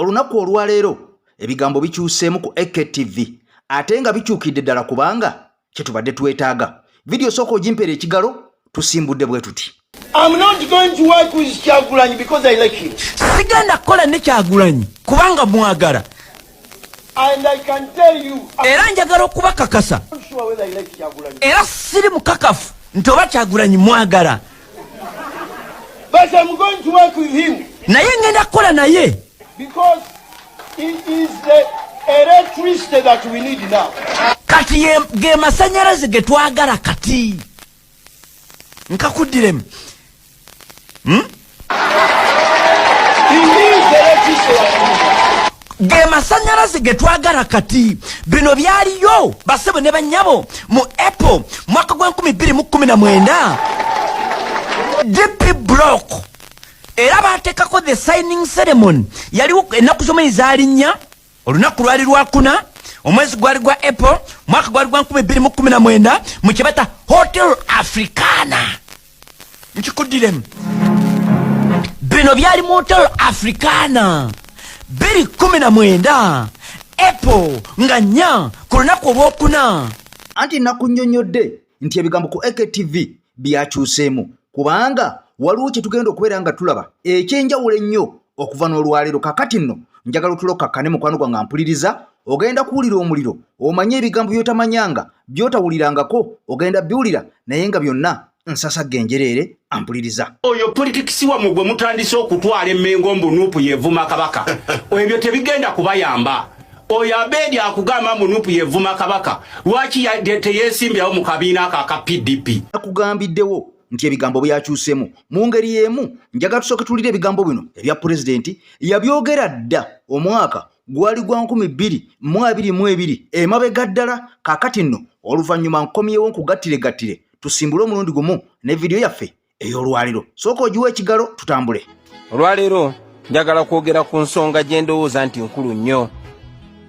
Olunaku olwaleero ebigambo bikyuseemu ku EKTV ate nga bikyukidde ddala kubanga kye tubadde twetaaga. Video soko ogimpera ekigalo tusimbudde bwe tuti. I'm not going to work with Kyagulanyi because I like him. Sigenda kola ne Kyagulanyi kubanga mwagala. And I can tell you, era njagala okubakakasa. I'm not sure whether I like Kyagulanyi. Era siri mukakafu nti oba Kyagulanyi mwagala. But I'm going to work with him. Naye ngenda kola naye. Because he is the electricity that we need now. Kati ge masanyalaze ge twagala kati. Nkakuddiremu. He is the electricity that we need. Ge masanyalaze ge twagala kati. Bino byaliyo basebo ne banyabo mu April mwaka gwa 2019. DP block. Era batekako the signing ceremony yaliwo ennaku z'omwezi zalinnya olunaku lwali lwakuna omwezi gwali gwa April mwaka gwali gwa 2019 mu kibata Hotel Africana. Nkikuddiremu bino byali mu Hotel Africana 2019 April nga nnya ku lunaku olwokuna. Anti nakunnyonnyodde nti ebigambo ku EKTV byakyuseemu kubanga waliwo kye tugenda okubeera nga tulaba ekyenjawulo ennyo okuva n'olwaleero. Kakati nno njagala otulokakkane mukwano gwange ampuliriza, ogenda kuwulira omuliro omanye ebigambo byotamanyanga byotawulirangako ogenda biwulira naye nga byonna nsasa genjereere ampuliriza. Oyo politikisi wamwe gwe mutandise okutwala emmengo mbunuupu yevuma kabaka ebyo tebigenda kubayamba. Oyo abeedi akugamba mbunuupu yevuma kabaka lwaki teyeesimbyawo mu kabiina ako aka PDP. Nakugambiddewo nti ebigambo byakyuseemu mu ngeri y'emu. Njagala tusooke tuwulire ebigambo bino ebya pulezidenti yabyogera dda omwaka gwali gwa 2022 emabega ddala. Kaakati nno oluvannyuma nkomyewo nkugattire tusimbule omulundi gumu ne vidiyo yaffe ey'olwaleero. Sooka ogiwa ekigalo tutambule. Olwaleero njagala kwogera ku nsonga gye ndowooza nti nkulu nnyo,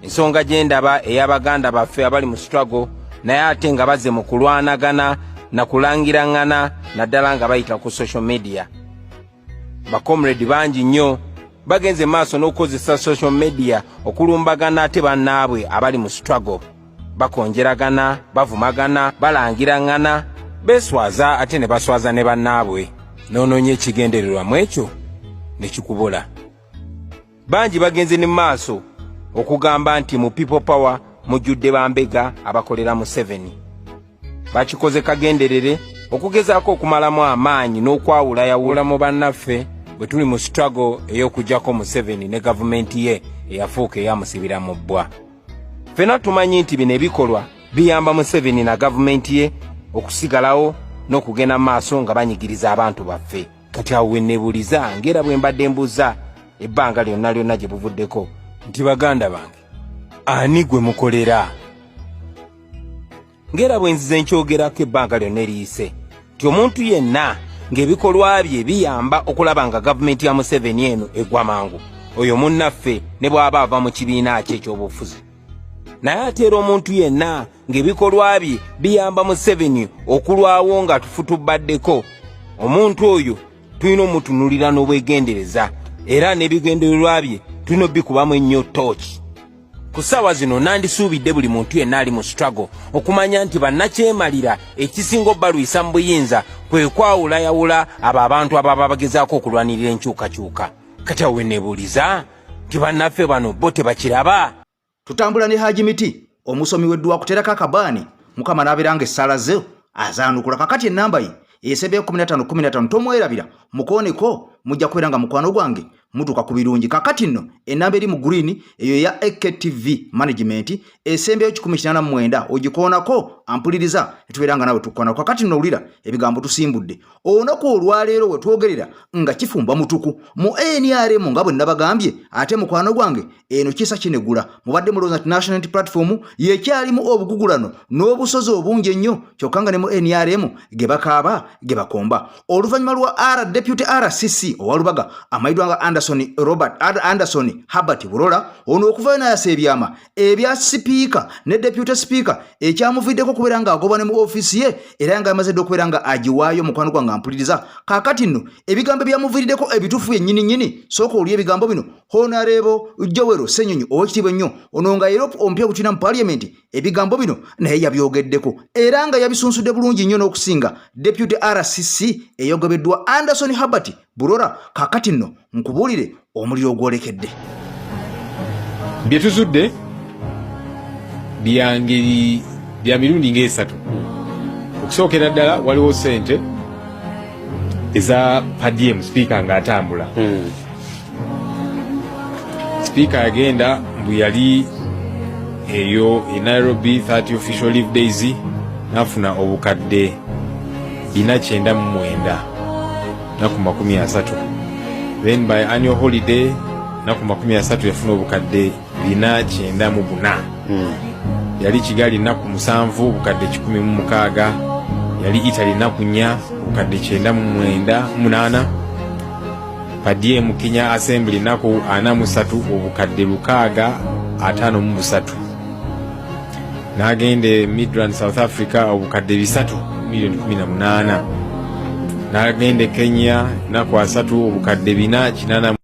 ensonga gye ndaba ey'abaganda baffe abali mu struggle naye ate nga bazze mu kulwanagana na kulangirangana naddala nga bayita ku social media. Bakomredi bangi nnyo bagenze maaso n'okukozesa social media okulumbagana ate bannaabwe abali mu struggle, bakonjeragana, bavumagana, balangirangana, beeswaza ate ne baswaza ne bannaabwe. Noonoonye ekigendererwamu ekyo ne kikubula. Bangi bagenze ne maaso okugamba nti mu people power mujjudde bambega abakolera mu 7. Bakikoze kagenderere okugezaako okumalamu amaanyi n'okwawulayawula mu bannaffe bwe tuli mu struggle ey'okujjako mu 7 ne gavumenti ye eyafuuka eyamusibira mu bbwa. Ffenna tumanyi nti bino ebikolwa biyamba mu 7 na gavumenti ye okusigalawo n'okugenda mu maaso nga banyigiriza abantu baffe. Kati awo wenneebuliza ng'era bwe mbadde mbuza ebbanga lyonna gye buvuddeko nti baganda bange ani gwe mukolera? Ngera bwe nzize nkyogerako ebbanga lyonna eriyise nti omuntu yenna ng'ebikolwa bye biyamba okulaba nga gavumenti ya Museveni eno egwa mangu, oyo munnaffe ne bw'aba ava mu kibiina kye ekyobufuzi. Naye ate era omuntu yenna ng'ebikolwa bye biyamba Museveni okulwawo nga tufutubaddeko, omuntu oyo tulina omutunulira n'obwegendereza era n'ebigendererwa bye tulina obbikubamu ennyo tooki. Ku ssaawa zino nandisuubidde buli muntu yenna ali mu struggle okumanya nti bannakyemalira ekisinga obbalwisa mu buyinza kwe kwawulayawula abo abantu ababa bagezaako okulwanirira enkyukakyuka. Kati awo wenneebuuliza nti bannaffe bano bo tebakiraba? Tutambula ne Haji Miti omusomi w'edduwa kuterako akabaani mukama n'abeera nga essaala ze azaanukula. Kakati ennamba ye esebe 15 tomwerabira mukooneko mujja kubeera nga mukwano gwange mutuuka ku birungi. Kakati nno ennamba eri mu green eyo ya EKTV management esembeyo 189 ogikoonako ampuliriza netubeera nga nawe tukoonako. Kakati nno wulira ebigambo tusimbudde olunaku olwaleero we twogerera nga kifumba mutuku mu NRM nga bwe nabagambye. Ate mukwano gwange eno kisa kinegula mubadde mulowooza nti National Unity Platform yekyalimu obugugulano n'obusozi obungi ennyo kyokka nga ne mu NRM ge bakaaba ge bakomba. Oluvannyuma lwa Deputy RCC owalubaga amayiddwa nga Anderson Herbert Burola ono okuvayo n'ayasa ebyama ebya sipiika ne deputy speaker ekyamuviddeko kubeera nga agobane mu office ye era nga amaze okubeera nga agiwaayo mukwano gwange ampuliriza kaakati nno ebigambo byamuviiriddeko ebituufu yennyini sooka oli ebigambo bino Honorable Joel Ssenyonyi ow'ekitiibwa ennyo ono nga era omupya okukiina mu parliament ebigambo bino naye yabyogeddeko era nga yabisunsudde bulungi nnyo n'okusinga deputy RCC eyogobeddwa Anderson Herbert Burola kaakati nno nkubuulire omuliro ogwolekedde bye tuzudde bya mirundi ng'esatu okusookera ddala waliwo sente eza padiem speaker ng'atambula speaker yagenda mbu yali eyo e Nairobi 30 official leave days nafuna obukadde 499 naku 30 then by annual holiday naku 30 yafuna obukadde 494 yali Kigali naku 7 obukadde 116 yali Italy naku 4 obukadde 998 padiem Kenya Assembly naku 43 obukadde 653 nagende Midrand South Africa obukadde 3,18,000 nagende Kenya naku 3 obukadde 4,800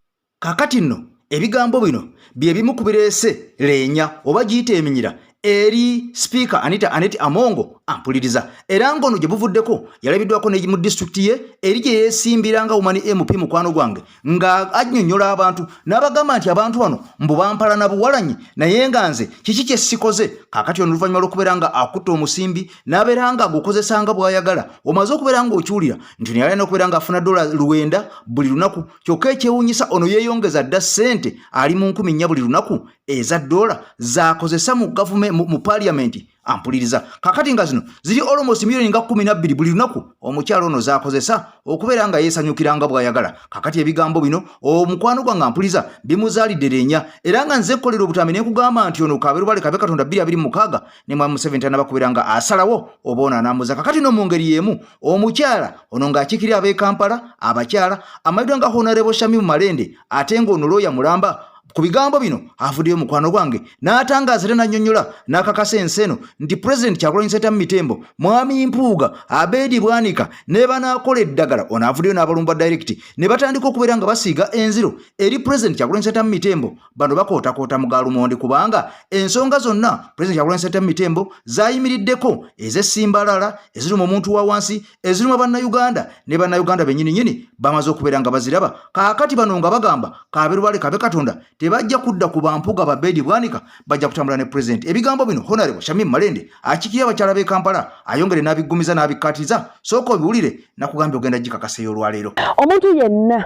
kakati nno ebigambo bino bye bimu ku bireese leenya oba giyita eminyira eri speaker Anita Amongo ampuliriza era ngono gye buvuddeko yalabiddwako ne mu district ye eri gye yeesimbiranga umani MP mukwano gwange nga annyonnyola abantu n'abagamba nti abantu bano mbu bampala na buwalanyi naye nga nze kiki kye sikoze kaakati ono oluvannyuma lw'okubeera nga akutta omusimbi n'abeera nga agukozesanga bw'ayagala omaze okubeera nga okiwulira nti naye alina okubeera nga afuna $9 buli lunaku kyokka ekyewuunyisa ono yeeyongeza dda ssente ali mu 10,000 buli lunaku eza $, z'akozesa mu gavumenti mu parliament ampuliriza kakati nga zino ziri almost million nga 12 buli lunaku omukyalo ono z'akozesa okubeera nga yeesanyukiranga bw'ayagala kakati ebigambo bino omukwano gwange ampuliriza bimuzaalidde leenya era nga nze kolera obutami ne kugamba nti ono kabeerubale kabe Katonda 2026 ne mu 7 n'abakubeera nga asalawo oboona anamuza kakati no mu ngeri y'emu omukyala ono ng'akikiri ab'e Kampala abakyala amayidwa nga Honorable Shamimu Malende ate ng'ono looya mulamba ku bigambo bino avuddeyo mukwano gwange n'atangaaza era n'annyonnyola n'akakasa ensi eno nti President Kyagulanyi Ssentamu Mitembo Mwami Mpuuga Abedi Bwanika ne banaakola eddagala ono avuddeyo n'abalumba direct ne batandika okubeera nga basiiga enziro eri President Kyagulanyi Ssentamu Mitembo bano bakootakoota mu gaalumonde kubanga ensonga zonna President Kyagulanyi Ssentamu Mitembo zaayimiriddeko ez'essimbalala ezirimu omuntu wa wansi ezirimu bannayuganda ne bannayuganda bennyini bamaze okubeera nga baziraba kaakati bano nga bagamba kabeerubale kabe Katonda tebajja kudda ku bampuga ba Bedi Bwanika bajja kutambula ne president ebigambo bino Honorable Shamimu Malende akikira abakyala b'e Kampala ayongere n'abiggumiza n'abikkatiriza sooka obiwulire nakugambye ogenda gikakaseyo olwaleero omuntu yenna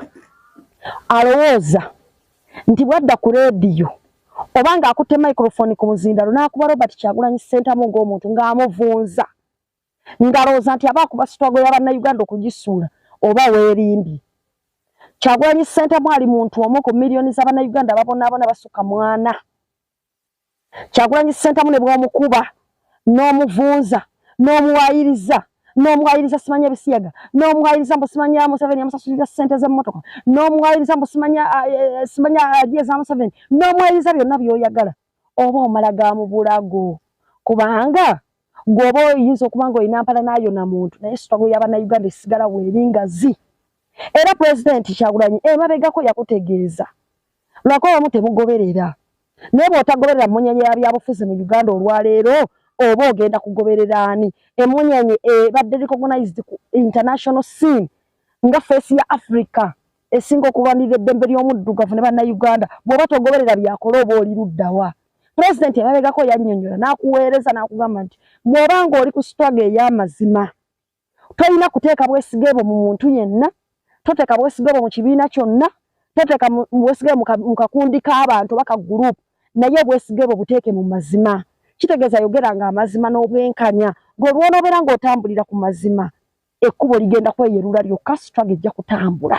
alowooza nti bwadda ku leediyo obanga akutte microphone ku muzindalo n'akuba Robert Kyagulanyi Ssentamu ng'omuntu ng'amuvunza ngalowooza nti abaakuba sitwago y'abannayuganda okugisuula oba weerimbi Kyagulanyi Ssentamu ali muntu omu ku milioni z'abannayuganda babonaabona basukka 4 Kyagulanyi Ssentamu ne bw'omukuba n'omuvunza n'omuwayiriza simanya bisiyaga n'omuwayiriza mbu simanya Museveni yamusasulira ssente z'emmotoka n'omuwayiriza mbu simanya agiye Museveni n'omuwayiriza byonna by'oyagala oba omala ga mu bulago kubanga gw'oba oyinza okuba ng'olina mpala n'ayona muntu naye sitwago y'abannayuganda esigala weeringazi era President Kyagulanyi emabegako yakutegeeza lwako wamu temugoberera naye bw'otagoberera munyenye ya byabufuzi mu Uganda olwaleero oba ogenda kugoberera ani emunyenye ebadde recognized ku international scene nga face ya Africa esinga okulwanirira eddembe ly'omuddugavu ne bannayuganda bw'oba togoberera byakola oba oli luddawa President emabegako yannyonnyola n'akuweereza n'akugamba nti bw'oba ng'oli ku struggle ey'amazima tolina kuteeka bwesigebo mu muntu yenna toteka bwesigebo mu kibiina kyonna toteka bwesigebo mu kakundi k'abantu baka group naye bwesigebo buteeke mu mazima kitegeeza yogeranga amazima n'obwenkanya ng'olwonobeera ng'otambulira ku mazima ekkubo ligenda kweyerula lyokka struggle ejja kutambula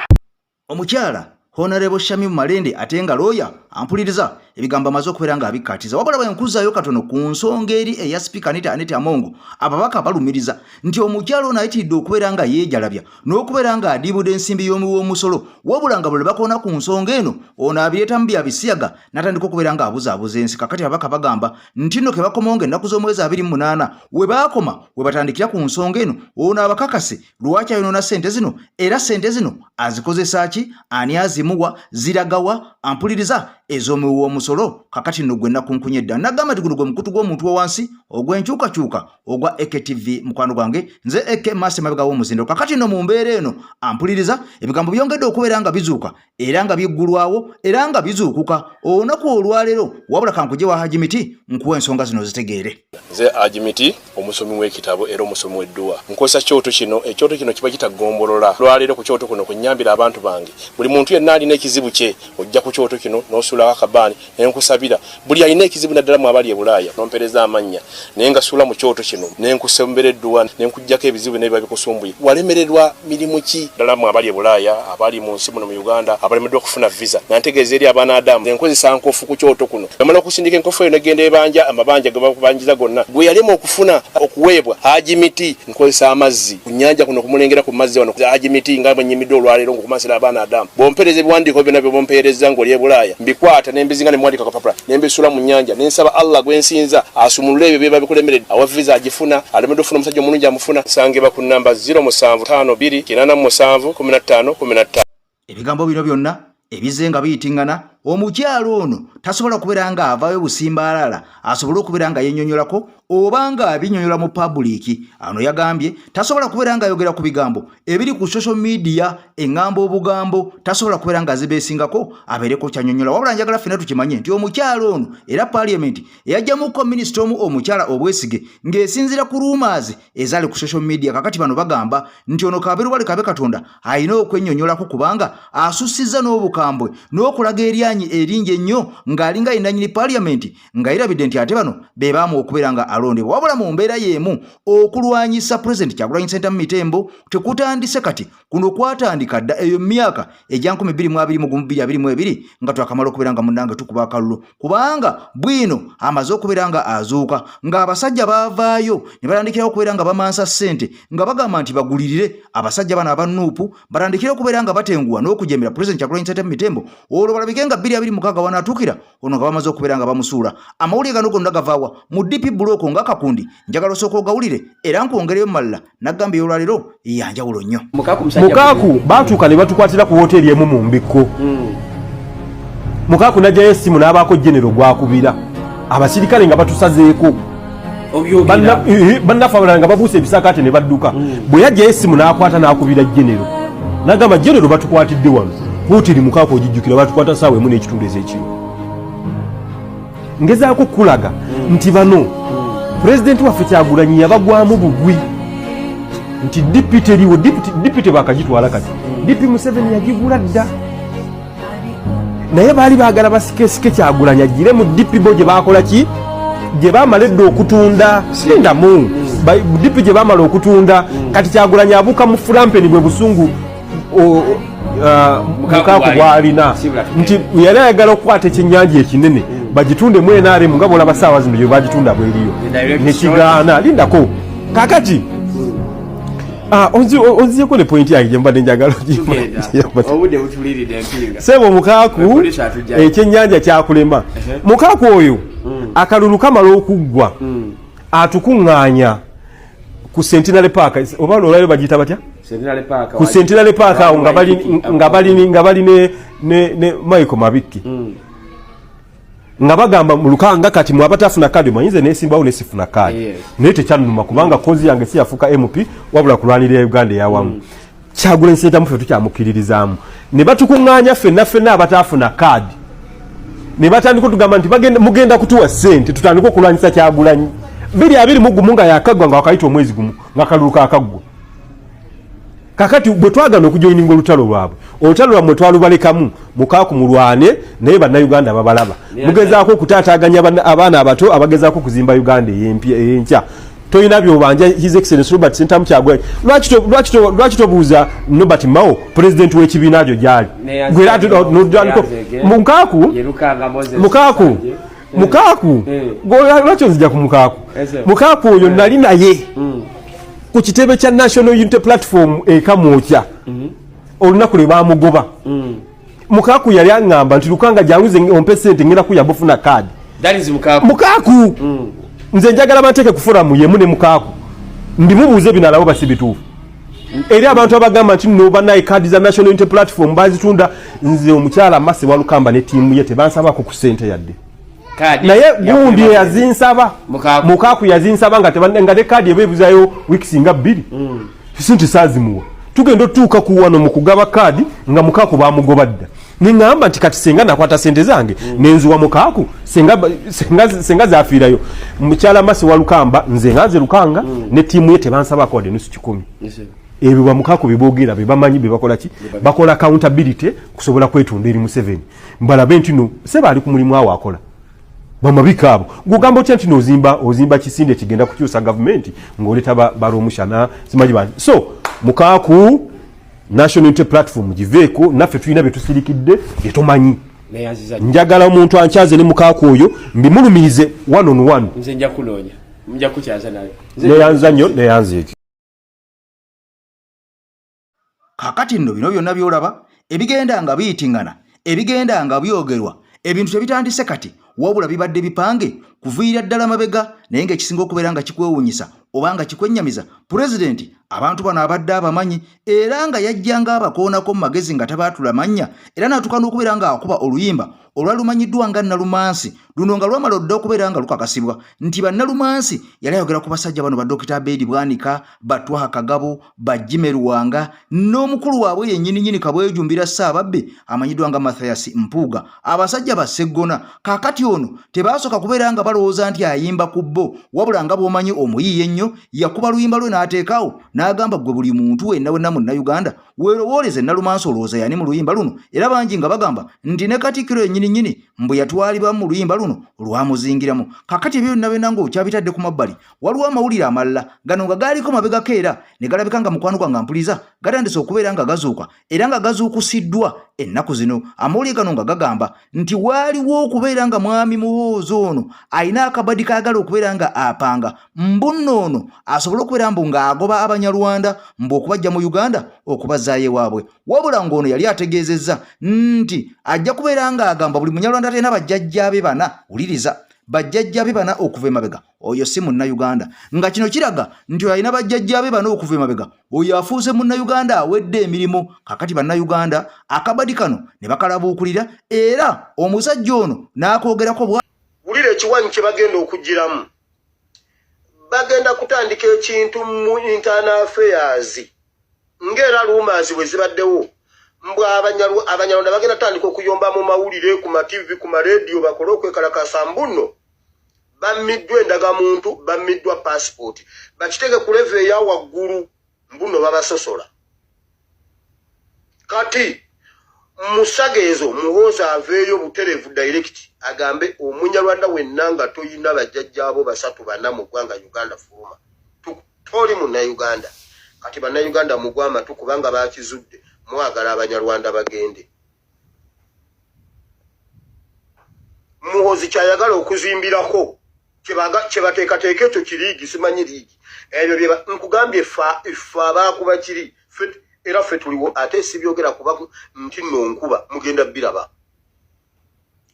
omukyala Honorable Shamimu Malende ate nga looya ampuliriza ebigambo amaze okubeera nga abikkaatiza wabula bwenkuzayo katono ku nsonga eri eya sipiika Anita Amongo ababaka balumiriza nti omukyalo ono ayitiridde okubeera nga yeejalabya n'okubeera nga adiibudde ensimbi y'omusolo wabula nga bwe bakoona ku nsonga eno ono abireetamu byabisiyaga n'atandika okubeera nga abuzaabuza ensi kakati ababaka bagamba nti nno ke bakomawo ng'ennaku z'omwezi 28 we baakoma we batandikira ku nsonga eno ono abakakase lwaki ayonoona ssente zino era ssente zino azikozesa ki ani azimuwa ziragawa ampuliriza ez'omuwi w'omusolo kakati nno gwe nnakunkunya edda nagamba nti guno gwe mukutu gw'omuntu w'owansi ogw'enkyukakyuka ogwa EKTV mukwano gwange nze Eke Masse mabega w'omuzindo kakati nno mu mbeera eno ampuliriza ebigambo byongedde okubeera nga bizuuka era nga biggulwawo era nga bizuukuka olunaku olwaleero wabula kankuje wa Hajimiti nkuwa ensonga zino zitegeere nze Hajimiti omusomi w'ekitabo era omusomi w'edduwa nkozesa ekyoto kino kiba kitagombolola lwaleero ku kyoto kuno kunyambira abantu bange buli muntu yenna alina ekizibu kye ojja ku kyoto kino n'osuula akabaani nenkusabira buli alina ekizibu naddala mu abali e Bulaaya nompereza amannya naye nga suula mu kyoto kino nenkusembera edduwa nenkujjako ebizibu n'ebiba bikusumbuye walemererwa mirimu ki ddala mu abali e Bulaaya abali mu nsi muno mu Uganda abalemeddwa okufuna visa nantegeeza eri abaana Adamu enkozesa nkofu ku kyoto kuno amala okusindika enkofu eyo negenda ebanja amabanja ge bakubanjiza gonna gwe yalema okufuna okuweebwa Hajimiti nkozesa amazzi ku nnyanja kuno kumulengera ku mazzi wano Hajimiti nga bwenyimidde olwaleero ngokumasira abaana Adamu bompereza ebiwandiiko byonna bye bompereza ng'oli e Bulaaya mbikwata nembizinga ne mwandika kapapula nembisula mu nnyanja nensaba Allah gwensinza asumulule ebyo byeba bikulemeredde awa visa agifuna alemedde ofuna omusajja omulungi amufuna sangeba ku namba 0752 ebigambo bino byonna ebizenga biyitingana omukyalo ono tasobola kubeera nga avaayo busimbalala asobole okubeera nga yennyonnyolako oba nga abinyonnyola mu public ano yagambye tasobola kubeera nga ayogera ku bigambo ebiri ku social media eŋŋambo obugambo tasobola kubeera nga zibeesingako abeereko kyanyonnyola wabula njagala ffena tukimanye nti omukyalo ono era parliament yajjamuko minisita omu omukyala obwesige ng'esinziira ku rumors ezaali ku social media kakati bano bagamba nti ono Kaberuwale Kabe Katonda alina okwennyonnyolako kubanga asussizza n'obukambwe n'okulaga eringi ennyo ng'alinga yennyini parliament ng'ayirabidde nti ate bano be baamu okubeera nga alondebwa wabula mu mbeera y'emu okulwanyisa President Kyagulanyi Ssentamu Mitembo tekutandise kati kuno kwatandika dda eyo myaka egya 2022 nga twakamala okubeera nga munnange tukuba akalulu kubanga bwino amaze okubeera nga azuuka ng'abasajja baavaayo ne batandikira okubeera nga bamansa ssente nga bagamba nti bagulirire abasajja bano abanuupu batandikira okubeera nga batenguwa n'okujemera President Kyagulanyi Ssentamu Mitembo olwo balabike nga 2026 wanaatuukira ono nga bamaze okubeera nga bamusuula amawulire gano gonna gavaawa mu DP Block nga kakundi njagala osooka ogawulire era nkwongereyo malala naggamba ey'olwaleero yanjawulo nnyo Mukaku baatuuka ne batukwatira ku hoteeri emu mu Mbikko Mukaku najjayo essimu n'abaako genero gwakubira abasirikale nga batusazeeko bannaffe abalala nga babuusa ebisakaate ne badduka bwe yajjayo essimu n'akwata n'akubira genero n'agamba genero batukwatidde wano hoteeri Mukaku ogijjukira batukwata ssaawa emu n'ekitundu ez'ekiro ngezaako kulaga nti bano pulezidenti waffe Kyagulanyi yabagwamu bugwi nti dipiti eriwo dipiti bakagitwala kati dipi Museveni yagigula dda naye baali baagala basikesike Kyagulanyi agire mu dipi bo gye bakola ki gye baamala edda okutunda sindamu dipi gye baamala okutunda kati Kyagulanyi abuuka mu fulampeni bwe busungu Mukaku bw'alina nti yali ayagala okukwata ekyennyanja ekinene bagitunde mu NRM nga bolaba ssaawa zino gye bagitunda bweriyo nekigaana lindako kakati onziyeko ne pointi yange gyembadde njagala sebo Mukaku ekyennyanja kyakulema Mukaku oyo akalulu kamala okuggwa atukuŋŋaanya ku Centenary Park oba olwayo bagiyita batya ku Centenary Park awo nga bali ne Michael Mabiki nga bagamba mu lukanga kati mwabatafuna kadi manyinze nesimbawo nesifuna kadi naye tekyanuma kubanga kozi yange si yafuka MP wabula kulwanirira Uganda yawamu Kyagulanyi Ssentamu ffe tukyamukiririzaamu ne batukuŋŋaanya ffenna abatafuna kadi ne batandika tugamba nti mugenda kutuwa ssente tutandika okulwanyisa Kyagulanyi 2021 nga yakaggwa nga wakayita omwezi gumu nga kalulu kakaggwa kakati bwe twagana okujoininga olutalo lwabwe olutalo lwabwe twalubalekamu Mukaku mulwane naye bannayuganda babalaba mugezaako okutaataaganya abaana abato abagezaako okuzimba Uganda eyenkya toyina byobanja His Excellency Robert Sentamu Kyagulanyi lwaki tobuuza Norbert Mao president w'ekibiina kyo gyali Mukaaku lwaki onzija ku Mukaaku oyo nali naye ku kitebe kya National Unity Platform ekamwokya olunaku lwe baamugoba Mukaaku yali aŋŋamba nti Lukanga janguze ompe ssente ngenda kuyabufuna kaadi Mukaaku nze njagala bateeke ku foramu yemu ne Mukaaku ndimubuuze bino alabo basibituufu eri abantu abagamba nti no banaye kaadi za National Unity Platform bazitunda nze omukyala Mase wa Lukamba ne ttiimu ye tebansabako ku ssente yadde naye gundi yazinsaba Mukaaku yazinsaba nga te kaadi ebeebuzayo wiiki nga 2 sente saazimuwa tugenda otuuka ku wano mu kugaba kaadi nga Mukaaku baamugoba dda niŋŋamba nti kati senga nakwata sente zange nenzuwa Mukaaku senga zaafiirayo mukyala Mase wa Lukamba nze nga nze Lukanga ne ttiimu ye tebansabako wadde nusu 10 ebyo ba Mukaaku beboogera bebamanyi bebakola ki bakola accountability kusobola kwetunda eri Museveni mbalabe nti no seba ali ku mulimu awo akola bamabika abo gugamba otya nti ozimba kisinde kigenda kukyusa gavumenti ng'oleta baromushana simanyi bani so Mukaaku National Unity Platform giveeko naffe tulina betusirikidde byetumanyi njagala omuntu ankyaze ne Mukaaku oyo mbimulumirize 1 on 1 nze nja kuloonya mja kukyaza naye neyanza nnyo neyanza eki kakati nno bino byonna byolaba ebigenda nga biyitingana ebigenda nga byogerwa ebintu tebitandise kati wabula bibadde bipange kuviira ddala mabega naye ng'ekisinga okubeera nga kikwewuunyisa oba nga kikwennyamiza pulezidenti abantu bano abadde abamanyi era nga yajjanga abakoonako mu magezi nga tabaatula mannya era n'atuuka n'okubeera nga akuba oluyimba olwalumanyiddwa nga Nalumansi luno nga lwamala odda okubeera nga lukakasibwa nti Bannalumansi yali ayogera ku basajja bano ba Dr. Bedi Bwanika Batwaha Kagabo Bajime Ruwanga n'omukulu waabwe yennyini Kabwejumbira Ssaababbe amanyiddwa nga Mathias Mpuuga abasajja ba Sseggona kaakati ono tebaasoka kubeera nga balowooza nti ayimba ku bbo wabula nga bw'omanyi omuyiiye ennyo yakuba luyimba lwe n'ateekawo n'agamba gwe buli muntu wenna Munnayuganda weerowooleze Nalumansi olowooza yani mu luyimba luno era bangi nga bagamba nti ne Katikkiro yennyini mbwe yatwalibwa mu luyimba luno lwamuzingiramu kakati ebyo byonna ng'okyabitadde ku mabbali waliwo amawulire amalala gano nga gaaliko mabega era ne galabika nga mukwano gwange mpuliza gatandise okubeera nga gazuuka era nga gazuukusiddwa ennaku zino amawulire gano nga gagamba nti waaliwo okubeera nga mwami Muhoozi ono alina akabadi kaagala okubeera nga apanga mbunno ono asobole okubeera mbu ng'agoba Abanyarwanda mbu okubajja mu Uganda okubazaayo ewaabwe wabula ng'ono yali ategeezezza nti ajja kubeera ng'agamba buli Munyarwanda atena bajjajjaabe bana wuliriza bajjajjaabe bana okuva emabega oyo si Munnayuganda nga kino kiraga nti alina bajjajjaabe bana okuva emabega oyo afuuse Munnayuganda awedde emirimu kakati Bannayuganda akabadi kano ne bakalabuukulira era omusajja ono n'akoogerako wulira ekiwanyi kye bagenda okugiramu bagenda kutandika ekintu mu internal affairs ng'era rumors bwe zibaddewo mbwa Abanyarwanda bagenda tandika okuyomba mu mawulire ku ma TV ku ma radio bakole okwekalakasa mbuno bamiddwa endagamuntu bamiddwa passport bakitege ku level ya waggulu mbuno babasosola kati musagezo Muhoozi aveeyo buterevu direct agambe Omunyarwanda wenna nga toyina bajjajjaabo 3-4 mu ggwanga Uganda fuluma toli Munnayuganda kati Bannayuganda mugwama tukubanga bakizudde mwagala Abanyarwanda bagende Muhoozi kyayagala okuzimbirako kyebateekateeka ekyo kiriigi simanyi liigi ebyo bye nkugambye effa abaakuba kiri era ffe tuliwo ate sibyogera kuba nti nno nkuba mugenda biraba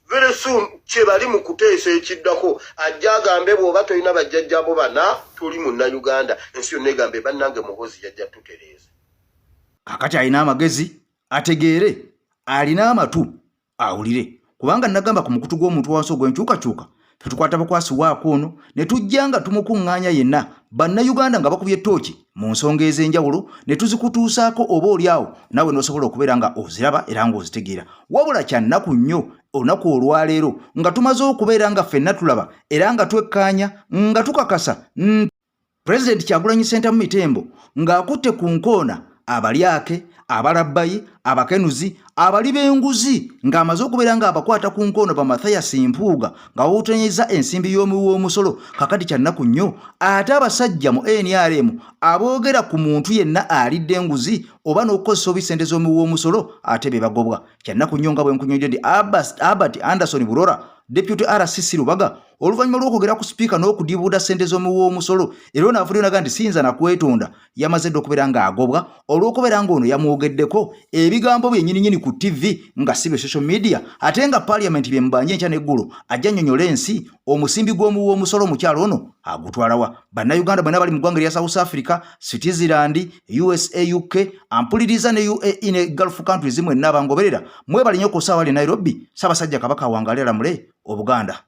very soon kyebali mu kuteesa ekiddako ajja agambe bw'oba tolina bajjajjaabo bana tuli Munnayuganda ensi yonna egambe bannange Muhoozi yajja tutereeza kakati alina amagezi ategeere alina amatu awulire kubanga nagamba ku mukutu gw'omuntu wansi ogw'enkyukakyuka tetukwata bakwasi waako ono ne tujja nga tumukuŋŋaanya yenna Bannayuganda nga bakubye ettooki mu nsonga ez'enjawulo ne tuzikutuusaako oba oliawo nawe n'osobola okubeera nga oziraba era ng'ozitegeera wabula kya nnaku nnyo olunaku olwaleero nga tumaze okubeera nga ffenna tulaba era nga twekkaanya nga tukakasa Pulezidenti Kyagulanyi Ssentamu Mitembo ng'akutte ku nkoona abalyake abalabbayi abakenuzi abali b'enguzi ng'amaze okubeera ng'abakwata ku nkono ba Mathias Mpuuga nga bawuutanyizza ensimbi y'omuwi w'omusolo kakati kya nnaku nnyo ate abasajja mu NRM aboogera ku muntu yenna alidde enguzi oba n'okukozesa obi ssente z'omuwi w'omusolo ate be bagobwa kya nnaku nnyo nga bwe nkunyonyo ndi Albert Anderson Burora Deputy RCC Lubaga oluvannyuma lw'okwogera ku sipiika n'okudiibuuda ssente z'omuwi w'omusolo era n'avuddeyo n'agamba nti siyinza na kwetonda yamaze dde okubeera ng'agobwa olw'okubeera ng'ono yamwogeddeko ebigambo bye nnyini ku TV nga si bye social media ate nga parliament bye mubanje enkya n'eggulu ajja nnyonnyola ensi omusimbi gw'omuwi w'omusolo omukyalo ono agutwalawa bannayuganda bonna bali mu ggwanga erya South Africa Switzerland USA UK ampuliriza ne UAE ne Gulf countries mwenna abangoberera mwebalinye ku ssaawa le Nairobi Ssaabasajja Kabaka wangalira mule Obuganda